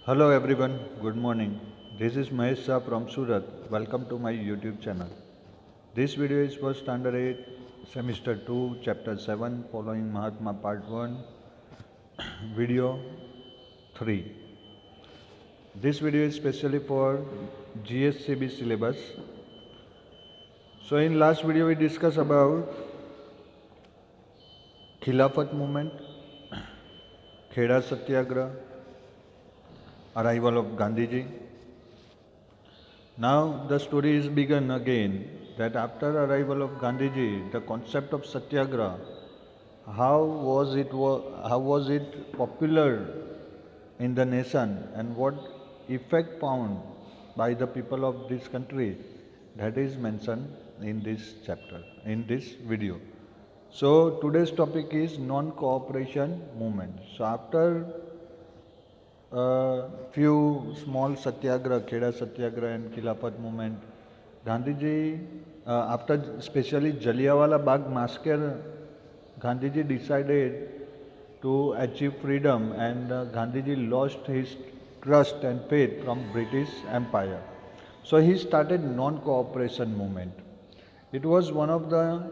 Hello everyone, good morning. This is Mahesh Shah from Surat. Welcome to my YouTube channel. This video is for Standard 8, Semester 2, Chapter 7, following Mahatma Part 1, Video 3. This video is specially for GSCB syllabus. So in last video we discussed about Khilafat movement, Kheda Satyagraha, arrival of Gandhiji. Now the story is begun again that after arrival of Gandhiji, the concept of Satyagraha, how was it popular in the nation and what effect found by the people of this country, that is mentioned in this chapter, in this video. So today's topic is non-cooperation movement. So after few small satyagraha, Kheda Satyagraha and Khilafat movement, Gandhiji, after especially Jallianwala Bagh massacre, Gandhiji decided to achieve freedom, and Gandhiji lost his trust and faith from British Empire. So he started non-cooperation movement. It was one of the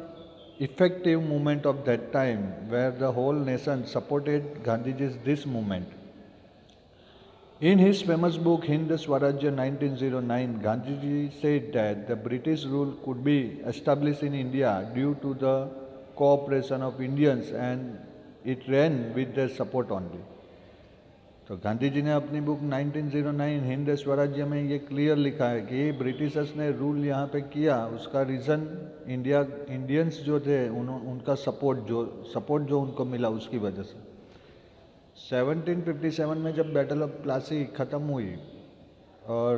effective movement of that time where the whole nation supported Gandhiji's this movement. In his famous book Hind Swarajya 1909, Gandhiji said that the British rule could be established in India due to the cooperation of Indians and it ran with their support only. तो गांधी जी ने अपनी book 1909 Hind स्वराज्य में ये clear लिखा है कि Britishers ने रूल यहाँ पे किया, उसका रीज़न इंडियंस जो थे उनका सपोर्ट जो उनको मिला उसकी वजह से। 1757 में जब बैटल ऑफ प्लासी ख़त्म हुई और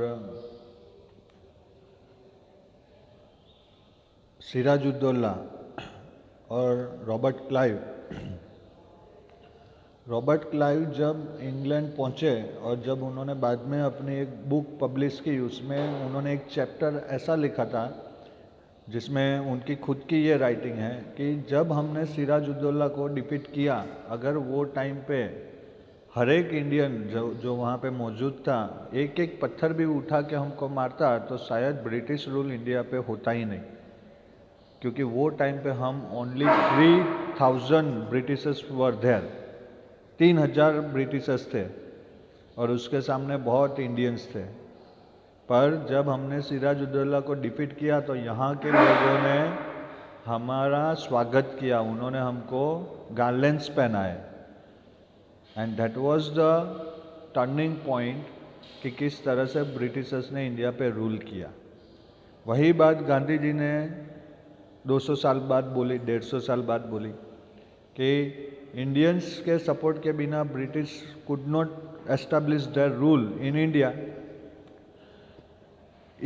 सिराजुद्दौला और रॉबर्ट क्लाइव जब इंग्लैंड पहुंचे और जब उन्होंने बाद में अपनी एक बुक पब्लिश की, उसमें उन्होंने एक चैप्टर ऐसा लिखा था जिसमें उनकी खुद की ये राइटिंग है कि जब हमने सिराजुद्दौला को डिफीट किया, अगर वो टाइम पे हर एक इंडियन जो वहाँ पे मौजूद था एक एक पत्थर भी उठा के हमको मारता तो शायद ब्रिटिश रूल इंडिया पे होता ही नहीं, क्योंकि वो टाइम पे हम only 3000 Britishers were there, 3000 Britishers थे और उसके सामने बहुत इंडियंस थे। पर जब हमने सिराजुद्दौला को डिफीट किया तो यहाँ के लोगों ने हमारा स्वागत किया, उन्होंने हमको गार्लैंड्स पहनाए and that was the turning point कि किस तरह से ब्रिटिशर्स ने इंडिया पे रूल किया। वही बात गांधी जी ने 200 साल बाद बोली, 150 साल बाद बोली कि इंडियंस के सपोर्ट के बिना British could not establish there rule in India.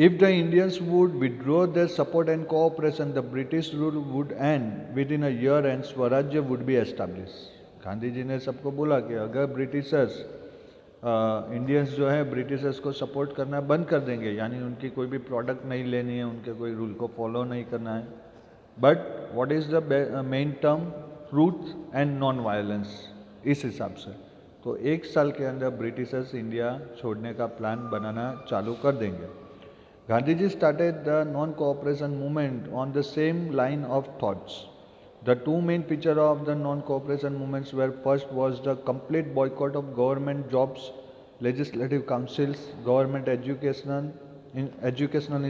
If the Indians would withdraw their support and cooperation, the British rule would end within a year and स्वराज्य would be established. Gandhi ji ने सबको बोला कि अगर Britishers Indians जो है Britishers को support करना बंद कर देंगे, यानी उनकी कोई भी प्रोडक्ट नहीं लेनी है, उनके कोई रूल को फॉलो नहीं करना है, but what is the main term, truth and non violence, इस हिसाब से तो एक साल के अंदर ब्रिटिशर्स इंडिया छोड़ने का प्लान बनाना चालू कर देंगे। Gandhiji started the non-cooperation movement on the same line of thoughts. The two main features of the non-cooperation movements were, first was the complete boycott of government jobs, legislative councils, government educational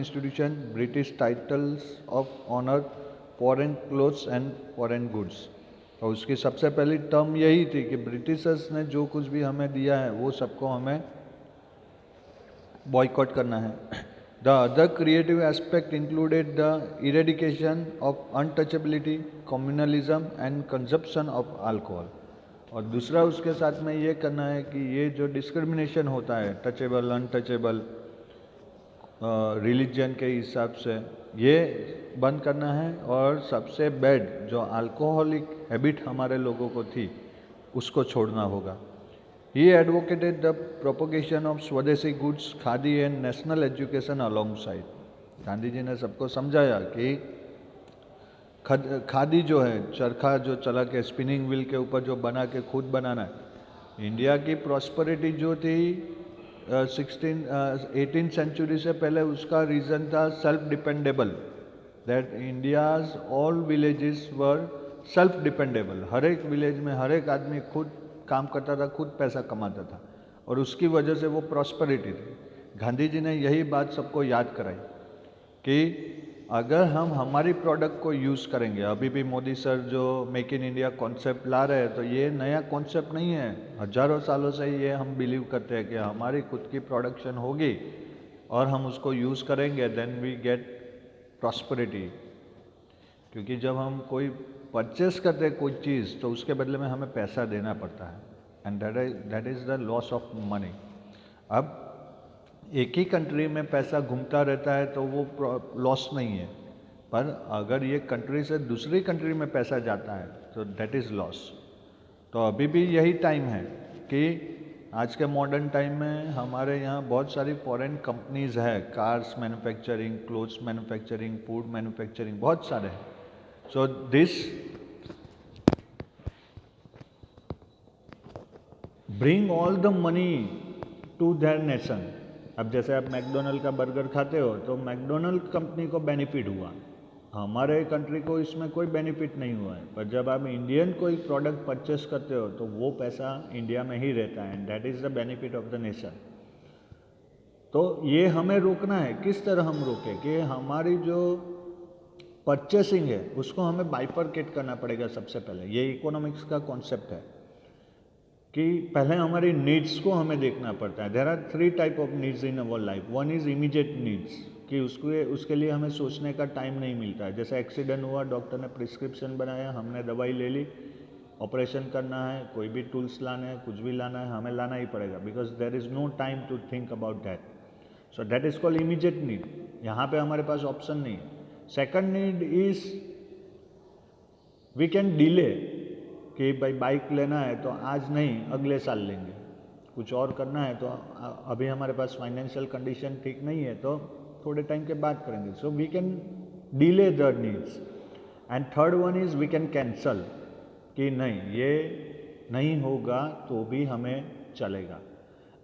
institutions, British titles of honor, foreign clothes and foreign goods. तो उसकी सबसे पहली term यही थी कि Britishers ने जो कुछ भी हमें दिया है वो सबको हमें बॉयकॉट करना है। The other creative aspect included the eradication of untouchability, communalism and consumption of alcohol. और दूसरा उसके साथ में ये करना है कि ये जो डिस्क्रिमिनेशन होता है टचेबल अनटचेबल रिलीजन के हिसाब से, ये बंद करना है और सबसे बैड जो अल्कोहलिक हैबिट हमारे लोगों को थी उसको छोड़ना होगा। He advocated the propagation of स्वदेशी goods, khadi and national education alongside. Gandhi ji ने सबको समझाया कि खादी जो है, चरखा जो चला के स्पिनिंग व्हील के ऊपर जो बना के खुद बनाना है, इंडिया की प्रॉस्पेरिटी जो थी 18th सेंचुरी से पहले उसका रीज़न था self dependable, that India's all villages were self dependable. हर एक विलेज में हर एक आदमी खुद काम करता था, खुद पैसा कमाता था और उसकी वजह से वो प्रॉस्पेरिटी थी। गांधी जी ने यही बात सबको याद कराई कि अगर हम हमारी प्रोडक्ट को यूज़ करेंगे, अभी भी मोदी सर जो मेक इन इंडिया कॉन्सेप्ट ला रहे हैं, तो ये नया कॉन्सेप्ट नहीं है, हजारों सालों से ये हम बिलीव करते हैं कि हमारी खुद की प्रोडक्शन होगी और हम उसको यूज़ करेंगे, देन वी गेट प्रॉस्पेरिटी। क्योंकि जब हम कोई परचेस करते हैं कोई चीज़ तो उसके बदले में हमें पैसा देना पड़ता है, and that is the loss of money. अब एक ही कंट्री में पैसा घूमता रहता है तो वो लॉस नहीं है, पर अगर ये कंट्री से दूसरी कंट्री में पैसा जाता है तो दैट इज़ लॉस। तो अभी भी यही टाइम है कि आज के मॉडर्न टाइम में हमारे यहाँ बहुत सारी फॉरेन कंपनीज़ है, cars manufacturing, clothes manufacturing, food manufacturing, बहुत सारे हैं। So this bring all the money to their nation. अब जैसे आप मैकडोनल्ड का बर्गर खाते हो तो मैकडोनल्ड कंपनी को बेनिफिट हुआ, हमारे कंट्री को इसमें कोई बेनिफिट नहीं हुआ है। पर जब आप इंडियन कोई प्रोडक्ट परचेस करते हो तो वो पैसा इंडिया में ही रहता है, and that is the benefit of the nation. तो ये हमें रोकना है। किस तरह हम रोकें कि हमारी जो परचेसिंग है उसको हमें बाइफरकेट करना पड़ेगा। सबसे पहले ये इकोनॉमिक्स का कॉन्सेप्ट है कि पहले हमारी नीड्स को हमें देखना पड़ता है। There are 3 type of needs in our life. One is immediate needs, कि उसके लिए हमें सोचने का टाइम नहीं मिलता है। जैसे एक्सीडेंट हुआ, डॉक्टर ने प्रिस्क्रिप्शन बनाया, हमने दवाई ले ली, ऑपरेशन करना है, कोई भी टूल्स लाने हैं, कुछ भी लाना है, हमें लाना ही पड़ेगा, because there is no time to think about that. So that is called immediate need. यहाँ पे हमारे पास ऑप्शन नहीं है। Second need is we can delay, कि भाई बाइक लेना है तो आज नहीं अगले साल लेंगे, कुछ और करना है तो अभी हमारे पास फाइनेंशियल कंडीशन ठीक नहीं है तो थोड़े टाइम के बाद करेंगे। So we can delay the needs. And third one is we can cancel, कि नहीं ये नहीं होगा तो भी हमें चलेगा।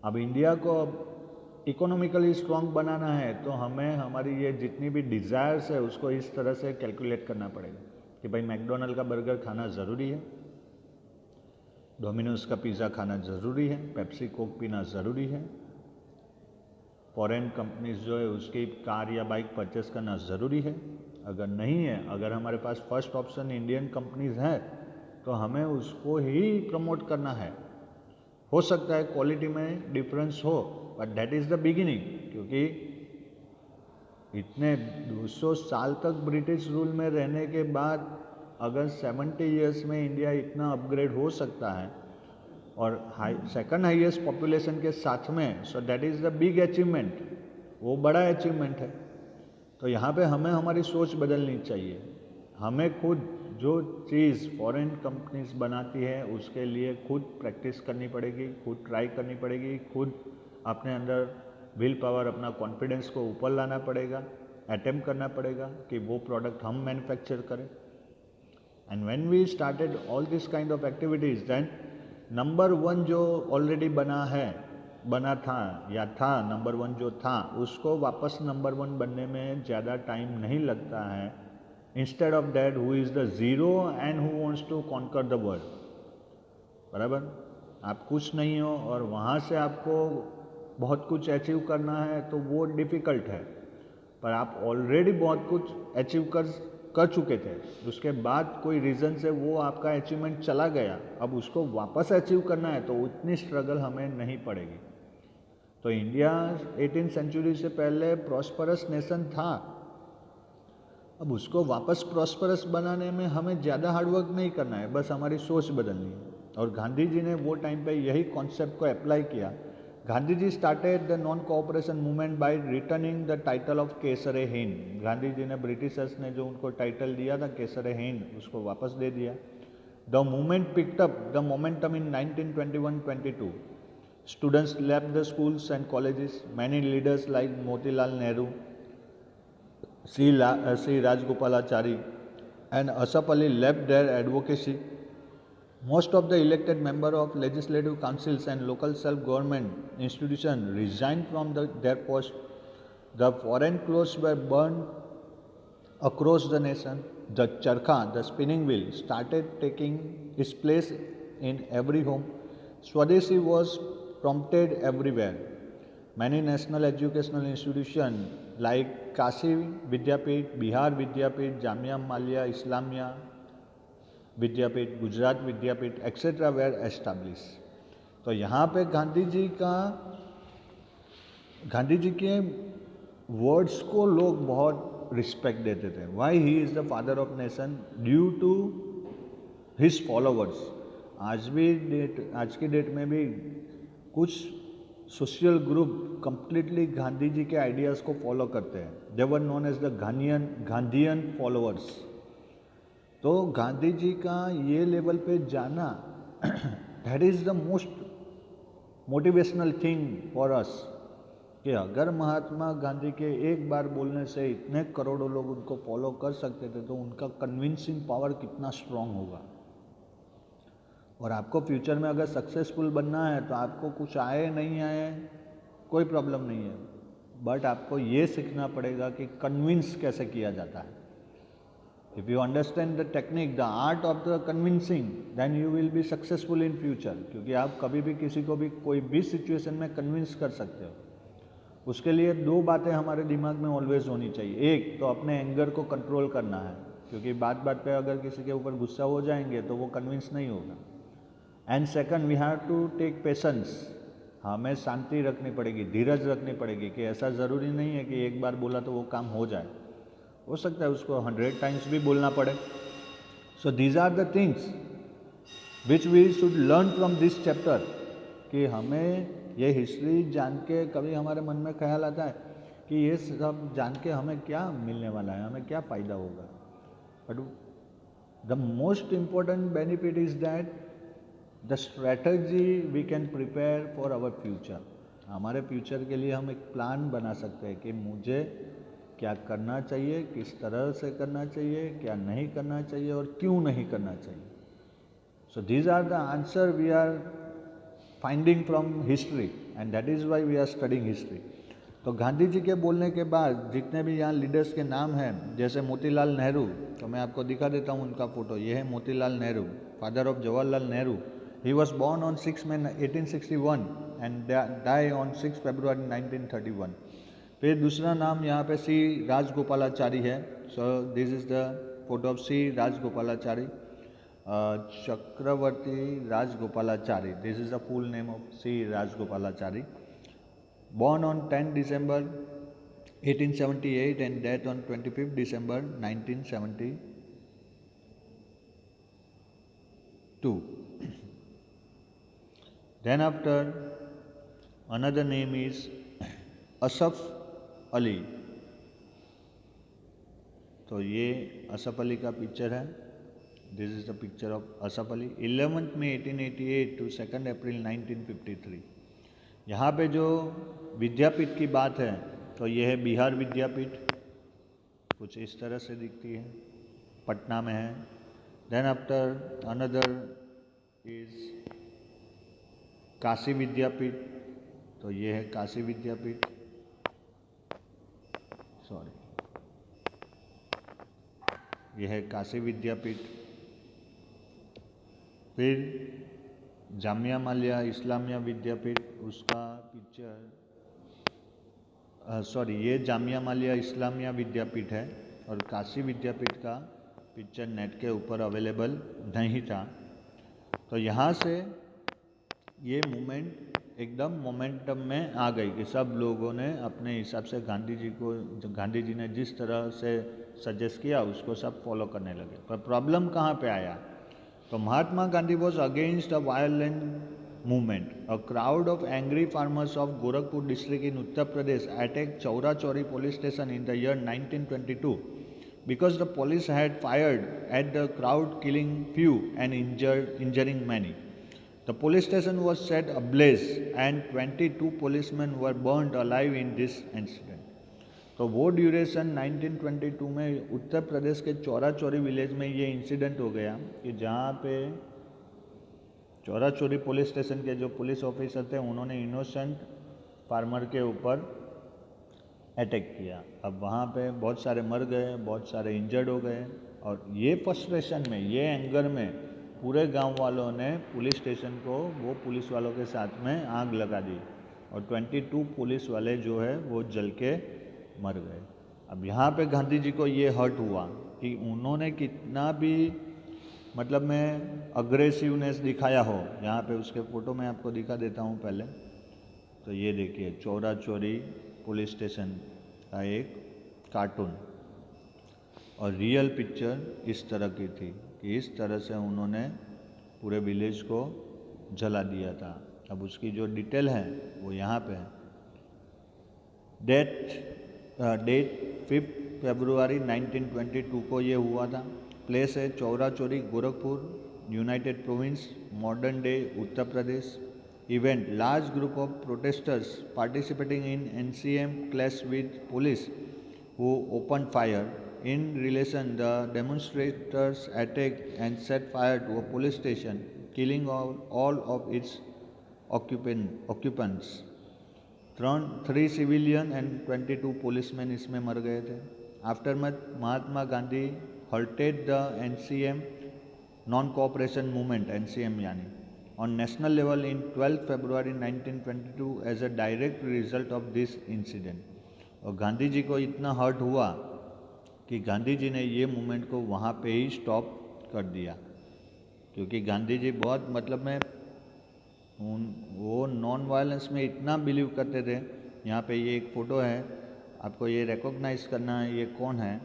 अब इंडिया को इकोनॉमिकली स्ट्रॉन्ग बनाना है तो हमें हमारी ये जितनी भी डिज़ायर्स है उसको इस तरह से कैलकुलेट करना पड़ेगा कि भाई मैकडोनल्ड का बर्गर खाना ज़रूरी है, डोमिनोज का पिज़्ज़ा खाना ज़रूरी है, पेप्सी कोक पीना ज़रूरी है, फॉरेन कंपनीज जो है उसकी कार या बाइक परचेस करना ज़रूरी है। अगर नहीं है, अगर हमारे पास फर्स्ट ऑप्शन इंडियन कंपनीज है तो हमें उसको ही प्रमोट करना है। हो सकता है क्वालिटी में डिफरेंस हो, but that is the beginning. क्योंकि इतने 200 साल तक ब्रिटिश रूल में रहने के बाद अगर 70 ईयर्स में इंडिया इतना अपग्रेड हो सकता है और सेकंड हाईएस्ट पॉपुलेशन के साथ में, सो that is the big achievement, वो बड़ा अचीवमेंट है। तो यहाँ पे हमें हमारी सोच बदलनी चाहिए। हमें खुद जो चीज़ फॉरेन कंपनीज बनाती है उसके लिए खुद प्रैक्टिस करनी पड़ेगी, खुद ट्राई करनी पड़ेगी, खुद अपने अंदर विल पावर, अपना कॉन्फिडेंस को ऊपर लाना पड़ेगा, अटेम्प्ट करना पड़ेगा कि वो प्रोडक्ट हम मैन्युफैक्चर करें। And when we started all this kind of activities, then number 1 जो ऑलरेडी बना था या था, नंबर 1 जो था उसको वापस नंबर 1 बनने में ज़्यादा टाइम नहीं लगता है। Instead of that who is the zero and who wants to conquer the world, बराबर। आप कुछ नहीं हो और वहाँ से आपको बहुत कुछ अचीव करना है तो वो डिफ़िकल्ट है, पर आप ऑलरेडी बहुत कुछ अचीव कर चुके थे, उसके बाद कोई रीज़न से वो आपका अचीवमेंट चला गया, अब उसको वापस अचीव करना है तो उतनी स्ट्रगल हमें नहीं पड़ेगी। तो इंडिया 18th सेंचुरी से पहले प्रॉस्परस नेशन था, अब उसको वापस प्रॉस्परस बनाने में हमें ज़्यादा हार्डवर्क नहीं करना है, बस हमारी सोच बदलनी है। और गांधी जी ने वो टाइम पे यही कॉन्सेप्ट को अप्लाई किया। Gandhi ji started the non cooperation movement by returning the title of Kaisare Hind. Gandhi ji ने, ब्रिटिशर्स ने जो उनको टाइटल दिया था केसरे हिंद, उसको वापस दे दिया। The movement picked up the momentum in 1921-22। Students left the schools and colleges. Many leaders like Motilal Nehru, C. Rajgopalachari and Asaf Ali left their advocacy. Most of the elected member of legislative councils and local self-government institutions resigned from their post. The foreign clothes were burned across the nation. The charkha, the spinning wheel, started taking its place in every home. Swadeshi was prompted everywhere. Many national educational institutions like Kashi Vidyapit, Bihar Vidyapit, Jamia Millia Islamia Vidyapith, Gujarat Vidyapith etcetera were establish. तो यहाँ पे गांधी जी के words को लोग बहुत respect देते थे। Why he is the father of nation? Due to his followers. आज की डेट में भी कुछ social group completely Gandhi ji के आइडियाज़ को फॉलो करते हैं। They were known as the Gandhian followers. तो गांधी जी का ये लेवल पे जाना that is the most motivational thing for us कि अगर महात्मा गांधी के एक बार बोलने से इतने करोड़ों लोग उनको फॉलो कर सकते थे तो उनका कन्विंसिंग पावर कितना स्ट्रांग होगा। और आपको फ्यूचर में अगर सक्सेसफुल बनना है तो आपको कुछ आए नहीं आए कोई प्रॉब्लम नहीं है, बट आपको ये सीखना पड़ेगा कि कन्विंस कैसे किया जाता है। If you understand the technique, the art of the convincing, then you will be successful in future। क्योंकि आप कभी भी किसी को भी कोई भी सिचुएशन में कन्विंस कर सकते हो। उसके लिए दो बातें हमारे दिमाग में ऑलवेज होनी चाहिए। एक तो अपने एंगर को कंट्रोल करना है, क्योंकि बात बात पे अगर किसी के ऊपर गुस्सा हो जाएंगे तो वो कन्विंस नहीं होगा। And second, we have to take patience. हमें शांति रखनी पड़ेगी, धीरज रखनी पड़ेगी कि ऐसा ज़रूरी नहीं है कि एक बार बोला तो वो काम हो जाए, हो सकता है उसको 100 टाइम्स भी बोलना पड़े। So these are the things which we should learn from this chapter कि हमें ये हिस्ट्री जान के कभी हमारे मन में ख्याल आता है कि ये सब जान के हमें क्या मिलने वाला है, हमें क्या फ़ायदा होगा। But the most important benefit is that the strategy we can prepare for our future. हमारे फ्यूचर के लिए हम एक प्लान बना सकते हैं कि मुझे क्या करना चाहिए, किस तरह से करना चाहिए, क्या नहीं करना चाहिए और क्यों नहीं करना चाहिए। So these are the answer we are finding from history and that is why we are studying history. तो गांधी जी के बोलने के बाद जितने भी यहाँ लीडर्स के नाम हैं, जैसे मोतीलाल नेहरू, तो मैं आपको दिखा देता हूँ उनका फ़ोटो। ये है Motilal Nehru, father of Jawaharlal Nehru. He was born on 6 May 1861 and die on 6 February 1931। फिर दूसरा नाम यहाँ पे सी राजगोपालाचारी है। So this is the photo of C Rajagopalachari, Chakravarti Rajagopalachari. This is the full name of C Rajagopalachari. Born on 10 December 1878 and death on 25 December 1972. Then after, another name is Asaf Ali. तो ये असफ अली का picture है। This is the picture of Asaf Ali. 11 May 1888 to 2 April 1953। यहाँ पे जो विद्यापीठ की बात है तो ये है बिहार विद्यापीठ, कुछ इस तरह से दिखती है, पटना में है। Then after another is Kashi Vidyapith, तो ये है काशी विद्यापीठ, सॉरी, यह है काशी विद्यापीठ। फिर जामिया मिलिया इस्लामिया विद्यापीठ, उसका पिक्चर, सॉरी, ये जामिया मिलिया इस्लामिया विद्यापीठ है और काशी विद्यापीठ का पिक्चर नेट के ऊपर अवेलेबल नहीं था। तो यहाँ से ये मूवमेंट एकदम मोमेंटम में आ गई कि सब लोगों ने अपने हिसाब से गांधी जी ने जिस तरह से सजेस्ट किया उसको सब फॉलो करने लगे। पर प्रॉब्लम कहाँ पे आया? तो Mahatma Gandhi was against a violent movement. A crowd of angry farmers of Gorakhpur district in Uttar Pradesh attacked Chaura Chauri police station in the year 1922 because the police had fired at the crowd, killing few and injuring many. The police station was set ablaze and 22 policemen were burned alive in this incident. तो वो duration 1922 में उत्तर प्रदेश के Chaura Chauri village में ये incident हो गया कि जहाँ पे चौरा चोरी पुलिस स्टेशन के जो पुलिस ऑफिसर थे उन्होंने इनोसेंट फार्मर के ऊपर अटैक किया। अब वहाँ पे बहुत सारे मर गए, बहुत सारे इंजर्ड हो गए, और ये फ्रस्ट्रेशन में, ये एंगर में पूरे गांव वालों ने पुलिस स्टेशन को वो पुलिस वालों के साथ में आग लगा दी, और 22 पुलिस वाले जो है वो जल के मर गए। अब यहाँ पे गांधी जी को ये हर्ट हुआ कि उन्होंने कितना भी मतलब में अग्रेसिवनेस दिखाया हो। यहाँ पे उसके फ़ोटो मैं आपको दिखा देता हूँ पहले। तो ये देखिए, चौरा चोरी पुलिस स्टेशन का एक कार्टून, और रियल पिक्चर इस तरह की थी कि इस तरह से उन्होंने पूरे विलेज को जला दिया था। अब उसकी जो डिटेल है वो यहाँ पे है। डेट 5 फरवरी 1922 को ये हुआ था। प्लेस है Chaura Chauri, Gorakhpur, united province, modern day Uttar Pradesh. Event: large group of protesters participating in NCM clash with police who opened fire. In relation, the demonstrators attacked and set fire to a police station, killing all of its occupants. 3 civilian and 22 policemen इसमें मर गए थे। Aftermath, Mahatma Gandhi halted the NCM non-cooperation movement, NCM यानी, on national level in 12 February 1922 as a direct result of this incident. और गांधी जी को इतना hurt हुआ कि गांधी जी ने ये मूवमेंट को वहाँ पे ही स्टॉप कर दिया, क्योंकि गांधी जी बहुत मतलब में वो नॉन वायलेंस में इतना बिलीव करते थे। यहाँ पे ये एक फ़ोटो है, आपको ये रिकॉग्नाइज करना है ये कौन है।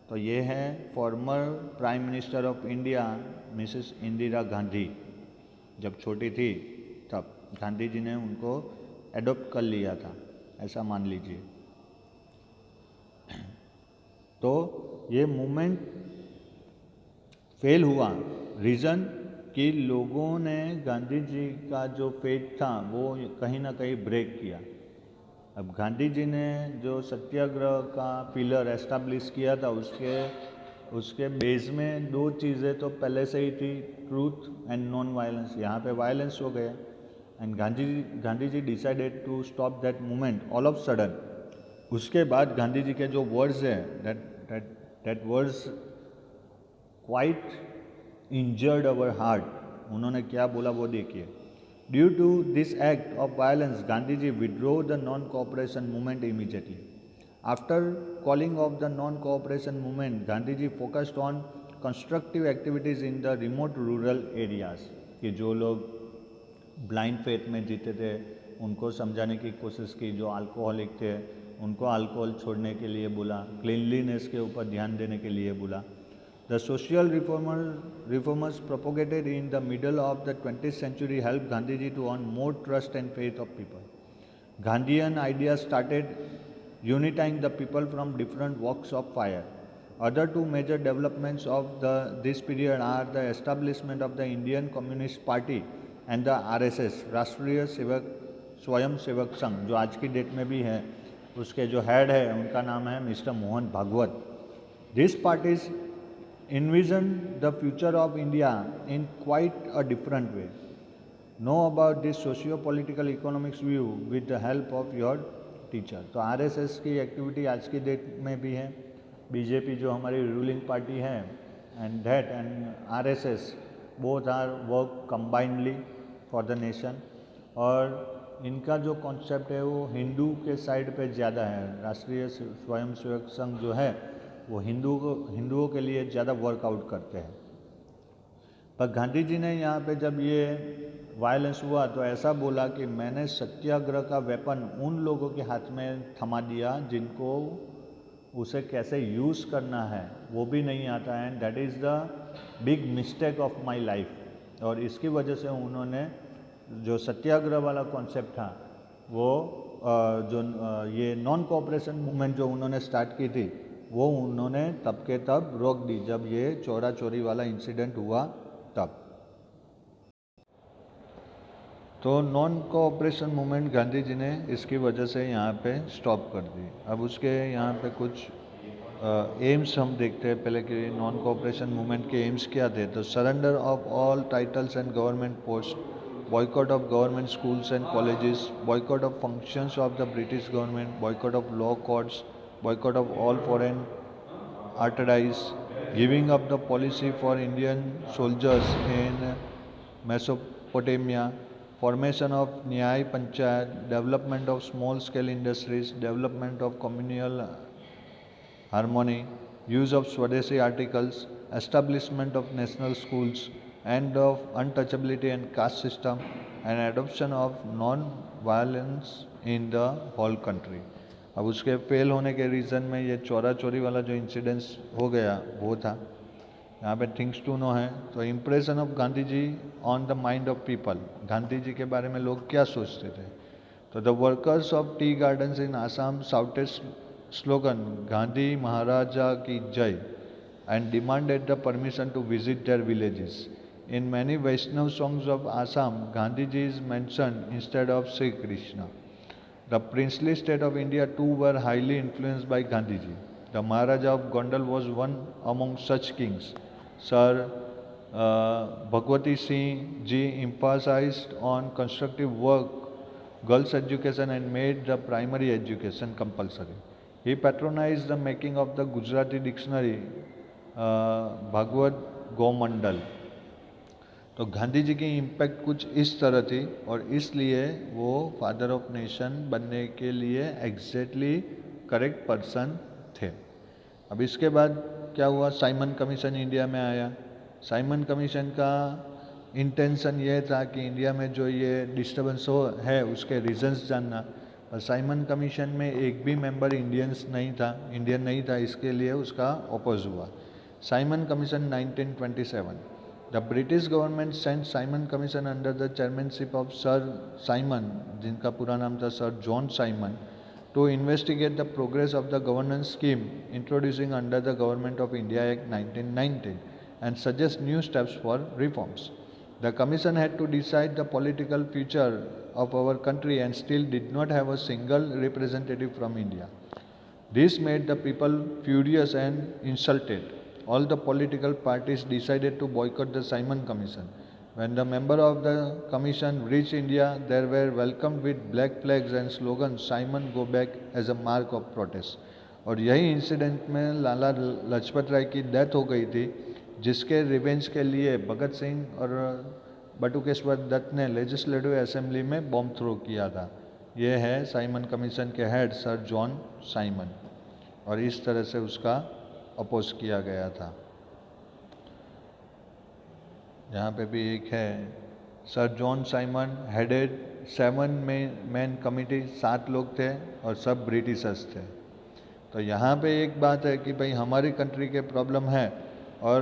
तो ये है former prime minister of India Mrs Indira Gandhi. जब छोटी थी तब गांधी जी ने उनको एडॉप्ट कर लिया था, ऐसा मान लीजिए। तो ये मूवमेंट फेल हुआ, रीज़न कि लोगों ने गांधी जी का जो फेथ था वो कहीं ना कहीं ब्रेक किया। अब गांधी जी ने जो सत्याग्रह का पिलर एस्टैब्लिश किया था उसके बेस में 2 चीज़ें तो पहले से ही थी, ट्रूथ एंड नॉन वायलेंस। यहाँ पे वायलेंस हो गया, and Gandhi ji decided to stop that movement all of sudden. उसके बाद गांधी जी के जो वर्ड्स हैं, that words quite injured our heart. उन्होंने क्या बोला वो देखिए। Due to this act of violence Gandhi ji withdraw the non cooperation movement immediately. After calling off the non cooperation movement Gandhi ji focused on constructive activities in the remote rural areas, कि जो लोग blind faith में जीते थे उनको समझाने की कोशिश की, जो अल्कोहलिक थे उनको अल्कोहल छोड़ने के लिए बोला, क्लीनलीनेस के ऊपर ध्यान देने के लिए बोला। The social reformers propagated in the middle of the 20th century helped Gandhiji to earn more trust and faith of people. Gandhian ideas started unifying the people from different walks of fire. Other 2 major developments of this period are the establishment of the Indian Communist Party and the RSS, राष्ट्रीय स्वयं सेवक संघ, जो आज की date में भी है। उसके जो हेड है उनका नाम है mister Mohan Bhagwat. These parties envision the future of India in quite a different way. Know about this socio-political economics view with the help of your teacher. तो RSS की एक्टिविटी आज की डेट में भी है। बीजेपी जो हमारी रूलिंग पार्टी है and RSS both are work combinedly for the nation. और इनका जो कॉन्सेप्ट है वो हिंदू के साइड पे ज़्यादा है। राष्ट्रीय स्वयंसेवक संघ जो है वो हिंदुओं के लिए ज़्यादा वर्कआउट करते हैं। पर गांधी जी ने यहाँ पे जब ये वायलेंस हुआ तो ऐसा बोला कि मैंने सत्याग्रह का वेपन उन लोगों के हाथ में थमा दिया जिनको उसे कैसे यूज़ करना है वो भी नहीं आता है, and that is the big mistake of my life. और इसकी वजह से उन्होंने जो सत्याग्रह वाला कॉन्सेप्ट था वो ये नॉन कोऑपरेशन मूवमेंट जो उन्होंने स्टार्ट की थी वो उन्होंने तब के तब रोक दी, जब ये चौरा चोरी वाला इंसिडेंट हुआ तब। तो non cooperation movement Gandhi ji ने इसकी वजह से यहाँ पे स्टॉप कर दी। अब उसके यहाँ पे कुछ एम्स हम देखते हैं पहले कि नॉन कोऑपरेशन मूवमेंट के एम्स क्या थे, तो surrender of all titles and government post, boycott of government schools and colleges, boycott of functions of the British government, boycott of law courts, boycott of all foreign artilleries, giving up the policy for Indian soldiers in Mesopotamia, formation of Nyay Panchayat, development of small scale industries, development of communal harmony, use of Swadeshi articles, establishment of national schools, end of untouchability and caste system, and adoption of non-violence in the whole country. अब उसके fail होने के reason में ये चोरा चोरी वाला जो इंसिडेंस हो गया वो था। यहाँ पे थिंग्स टू नो है, तो impression of Gandhi ji on the mind of people, Gandhi ji के बारे में लोग क्या सोचते थे। तो the workers of tea gardens in Assam shouted slogan Gandhi Maharaja ki Jai and demanded the permission to visit their villages. In many Vaishnav songs of Assam, Gandhiji is mentioned instead of Sri Krishna. The princely state of India too were highly influenced by Gandhiji. The Maharaja of Gondal was one among such kings. Sir Bhagwati Singh ji emphasized on constructive work, girls' education and made the primary education compulsory. He patronized the making of the Gujarati dictionary Bhagwat Gomandal. तो गांधी जी की impact कुछ इस तरह थी और इसलिए वो father of nation बनने के लिए एग्जैक्टली करेक्ट पर्सन थे। अब इसके बाद क्या हुआ, साइमन कमीशन इंडिया में आया। साइमन कमीशन का इंटेंशन ये था कि इंडिया में जो ये डिस्टर्बेंस है उसके रीजंस जानना, और साइमन कमीशन में एक भी मेंबर इंडियन नहीं था, इसके लिए उसका अपोज हुआ। Simon Commission 1927, the British government sent Simon Commission under the chairmanship of Sir Simon, जिनका पूरा नाम था Sir John Simon, to investigate the progress of the governance scheme introducing under the Government of India Act 1919 and suggest new steps for reforms. The commission had to decide the political future of our country and still did not have a single representative from India. This made the people furious and insulted. All the political parties decided to boycott the Simon Commission. When the members of the commission reached India, they were welcomed with black flags and slogans "Simon go back" as a mark of protest. और यही incident में लाला लाजपत राय की death हो गई थी, जिसके revenge के लिए भगत सिंह और बटुकेश्वर दत्त ने लेजिस्लेटिव असेंबली में बॉम्ब थ्रो किया था। ये है साइमन कमीशन के हेड सर जॉन साइमन, और इस तरह से उसका अपोज किया गया था। यहाँ पे भी एक है, sir John Simon headed 7 man committee, 7 लोग थे और सब ब्रिटिशर्स थे। तो यहाँ पे एक बात है कि भाई हमारी कंट्री के प्रॉब्लम है और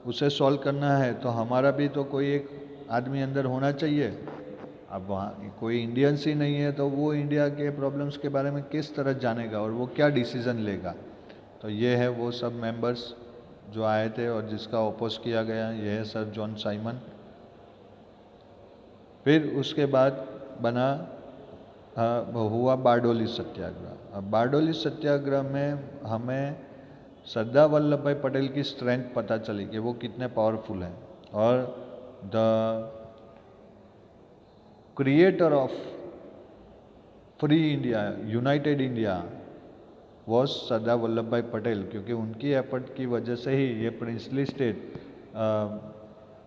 उसे सॉल्व करना है, तो हमारा भी तो कोई एक आदमी अंदर होना चाहिए। अब वहाँ कोई इंडियंस ही नहीं है तो वो इंडिया के प्रॉब्लम्स के बारे में किस तरह जानेगा और वो क्या डिसीज़न लेगा। तो ये है वो सब मेंबर्स जो आए थे और जिसका अपोज किया गया, ये है सर जॉन साइमन। फिर उसके बाद बना हुआ बारडोली सत्याग्रह। अब बारडोली सत्याग्रह में हमें सरदार वल्लभ भाई पटेल की स्ट्रेंथ पता चली कि वो कितने पावरफुल हैं, और the creator of free India, united India was Sardar Vallabhbhai Patel, क्योंकि उनकी एफर्ट की वजह से ही ये प्रिंसली स्टेट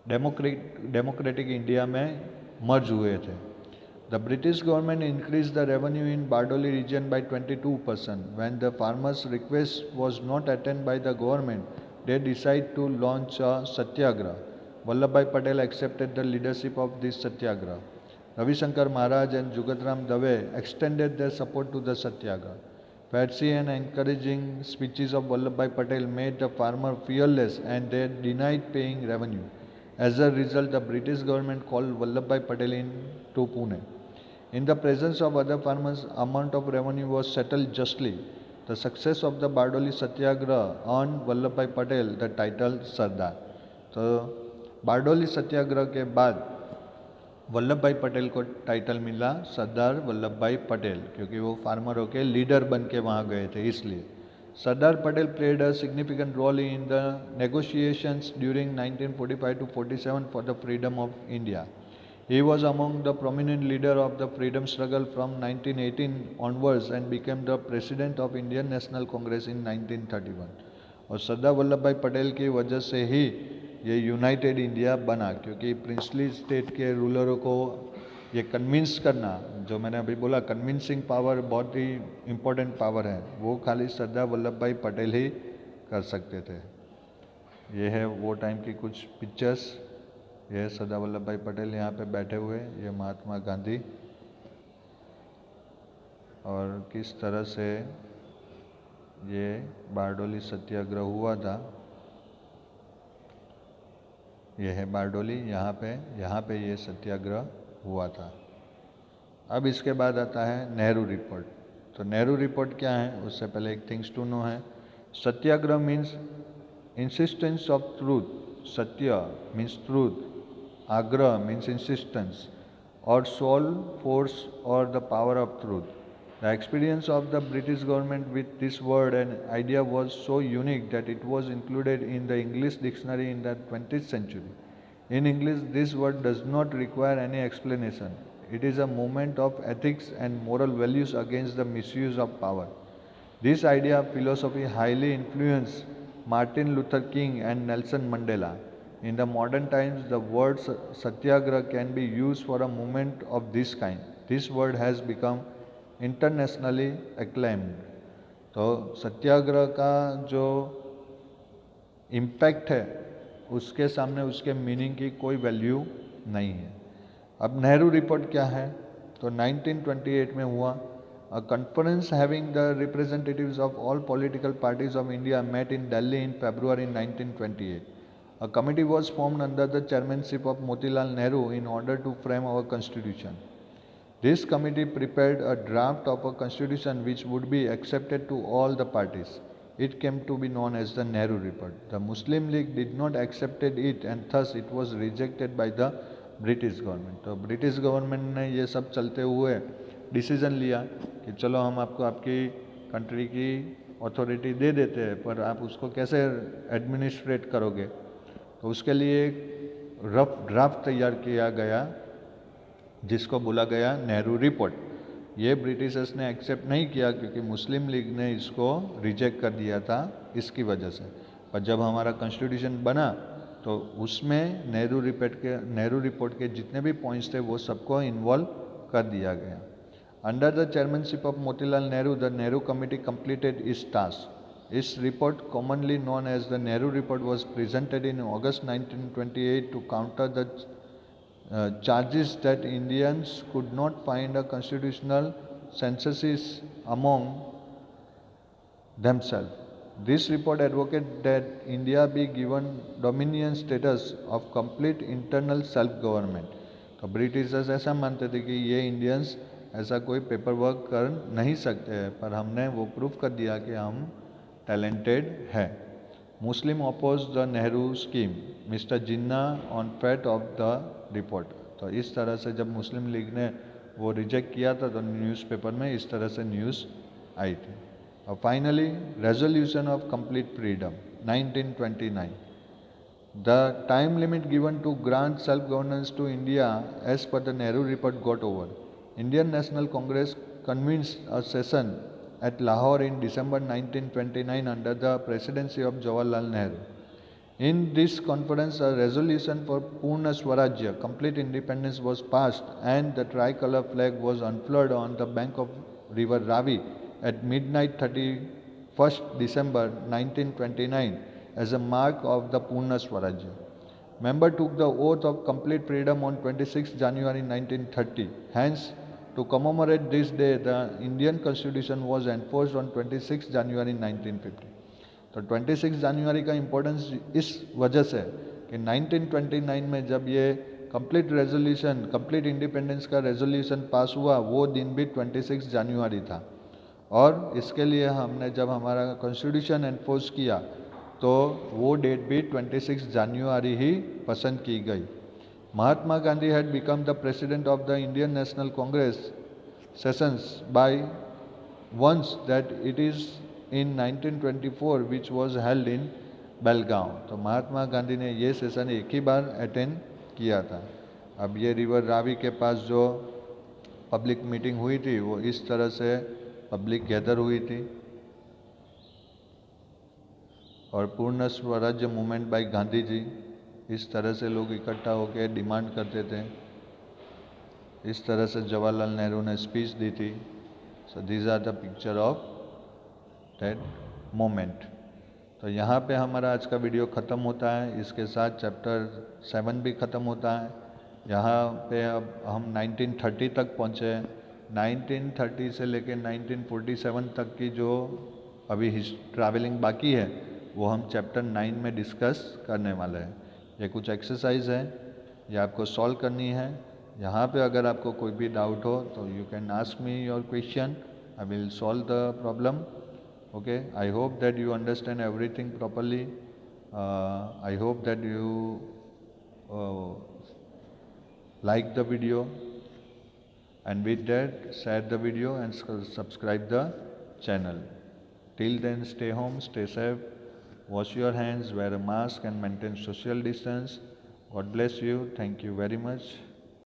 डेमोक्रेटिक इंडिया में मर्ज हुए थे। The British government increase the revenue in Bardoli region by 22%. When the farmers' request was not attended by the government, they decided to launch a satyagraha. Vallabhbhai Patel accepted the leadership of this satyagraha. Ravi Shankar Maharaj and Jugatram Dave extended their support to the satyagraha. Fancy and encouraging speeches of Vallabhbhai Patel made the farmer fearless and they denied paying revenue. As a result, the British government called Vallabhbhai Patel to Pune. In the presence of other farmers, amount of revenue was settled justly. The success of the Bardoli Satyagraha earned Vallabhbhai Patel the title Sardar. तो बारडोली सत्याग्रह के बाद वल्लभ भाई पटेल को title मिला सरदार Vallabhbhai Patel, क्योंकि वो फार्मरों के leader बन के वहाँ गए थे, इसलिए Sardar Patel played a significant role in the negotiations during 1945 to 47 for the freedom of India. He was among the prominent leader of the freedom struggle from 1918 onwards and became the president of Indian National Congress in 1931. और सरदार Vallabhbhai Patel की वजह से ही ये United India बना, क्योंकि princely state के रूलरों को ये कन्विंस करना, जो मैंने अभी बोला कन्विंसिंग पावर बहुत ही इम्पोर्टेंट पावर है, वो खाली सरदार वल्लभ भाई पटेल ही कर सकते थे। ये है वो टाइम की कुछ पिक्चर्स। ये है सरदार वल्लभ भाई पटेल यहाँ पे बैठे हुए, ये महात्मा गांधी, और किस तरह से ये बारडोली सत्याग्रह हुआ था। ये है बारडोली, यहाँ पे ये सत्याग्रह हुआ था। अब इसके बाद आता है नेहरू रिपोर्ट। तो नेहरू रिपोर्ट क्या है, उससे पहले एक थिंग्स टू नो है। सत्याग्रह मीन्स इंसिस्टेंस ऑफ ट्रूथ, सत्य मीन्स ट्रूथ, आग्रह मीन्स इंसिस्टेंस, और सोल फोर्स और the power of truth. The experience of the British government with this word and idea was so unique that it was included in the English dictionary in the 20th century. In English, this word does not require any explanation. It is a movement of ethics and moral values against the misuse of power. This idea of philosophy highly influenced Martin Luther King and Nelson Mandela. In the modern times, the word satyagraha can be used for a movement of this kind. This word has become internationally acclaimed. तो सत्याग्रह का जो impact है उसके सामने उसके meaning की कोई value नहीं है। अब नेहरू रिपोर्ट क्या है, तो 1928 में हुआ। A conference having the representatives of all political parties of India met in Delhi in February 1928. A committee was formed under the chairmanship of Motilal Nehru in order to frame our constitution. This committee prepared a draft of a constitution which would be accepted to all the parties. It came to be known as the Nehru Report. The Muslim League did not accept it and thus it was rejected by the British government. तो British government ने ये सब चलते हुए decision लिया कि चलो हम आपको आपकी कंट्री की अथॉरिटी दे देते हैं, पर आप उसको कैसे एडमिनिस्ट्रेट करोगे। तो उसके लिए एक रफ ड्राफ्ट तैयार किया गया जिसको बोला गया नेहरू रिपोर्ट। ये ब्रिटिशर्स ने एक्सेप्ट नहीं किया क्योंकि मुस्लिम लीग ने इसको रिजेक्ट कर दिया था इसकी वजह से। पर जब हमारा कॉन्स्टिट्यूशन बना तो उसमें नेहरू रिपोर्ट के जितने भी पॉइंट्स थे वो सबको इन्वॉल्व कर दिया गया। Under the chairmanship of Motilal Nehru, the Nehru committee completed its task. इस report commonly known as the Nehru report was presented in August 1928 to counter the charges that Indians could not find a constitutional census among themselves. This report advocated that India be given dominion status of complete internal self-government. तो Britishers ऐसा मानते थे कि ये Indians ऐसा कोई paper work कर नहीं सकते हैं, पर हमने वो प्रूफ कर दिया कि हम टैलेंटेड है। Muslim oppose the Nehru scheme, mister Jinnah on fat of the report. तो इस तरह से जब मुस्लिम लीग ने वो रिजेक्ट किया था तो न्यूज़पेपर में इस तरह से न्यूज़ आई थी। और finally resolution of complete freedom 1929, the time limit given to grant self governance to India as per the Nehru report got over. Indian national Congress convened a session at Lahore in December 1929 under the presidency of Jawaharlal Nehru. In this conference, a resolution for Purna Swarajya, complete independence, was passed and the tricolor flag was unfurled on the bank of river Ravi at midnight 31st December 1929 as a mark of the Purna Swarajya. Member took the oath of complete freedom on 26 January 1930. Hence, to commemorate this day, the Indian Constitution was enforced on 26 January 1950. तो 26 जनवरी का importance इस वजह से कि 1929 में जब ये complete resolution, complete independence का रेजोल्यूशन पास हुआ, वो दिन भी 26 जनवरी था। और इसके लिए हमने जब हमारा कॉन्स्टिट्यूशन एनफोर्स किया तो वो डेट भी 26 जनवरी ही पसंद की गई। Mahatma Gandhi had become the president of the Indian national Congress sessions by once that it is in 1924 which was held in Belgaum. तो महात्मा गांधी ने ये सेशन एक ही बार अटेंड किया था। अब ये रिवर रावी के पास जो पब्लिक मीटिंग हुई थी वो इस तरह से पब्लिक गैदर हुई थी और पूर्ण स्वराज्य मूवमेंट बाय गांधी जी, इस तरह से लोग इकट्ठा होकर डिमांड करते थे। इस तरह से जवाहरलाल नेहरू ने स्पीच दी थी। So these are the picture of that moment. तो यहाँ पे हमारा आज का वीडियो ख़त्म होता है, इसके साथ चैप्टर 7 भी ख़त्म होता है। यहाँ पे अब हम 1930 तक पहुँचे। 1930 से लेकर 1947 तक की जो अभी ट्रैवलिंग बाकी है वो हम चैप्टर 9 में डिस्कस करने वाले हैं। ये कुछ एक्सरसाइज है, ये आपको सॉल्व करनी है। यहाँ पे अगर आपको कोई भी डाउट हो तो you can ask me your question, I will solve the problem. Okay, I hope that you understand everything properly. I hope that you like the video, and with that share the video and subscribe the channel. Till then, stay home, stay safe, wash your hands, wear a mask and maintain social distance. God bless you. Thank you very much.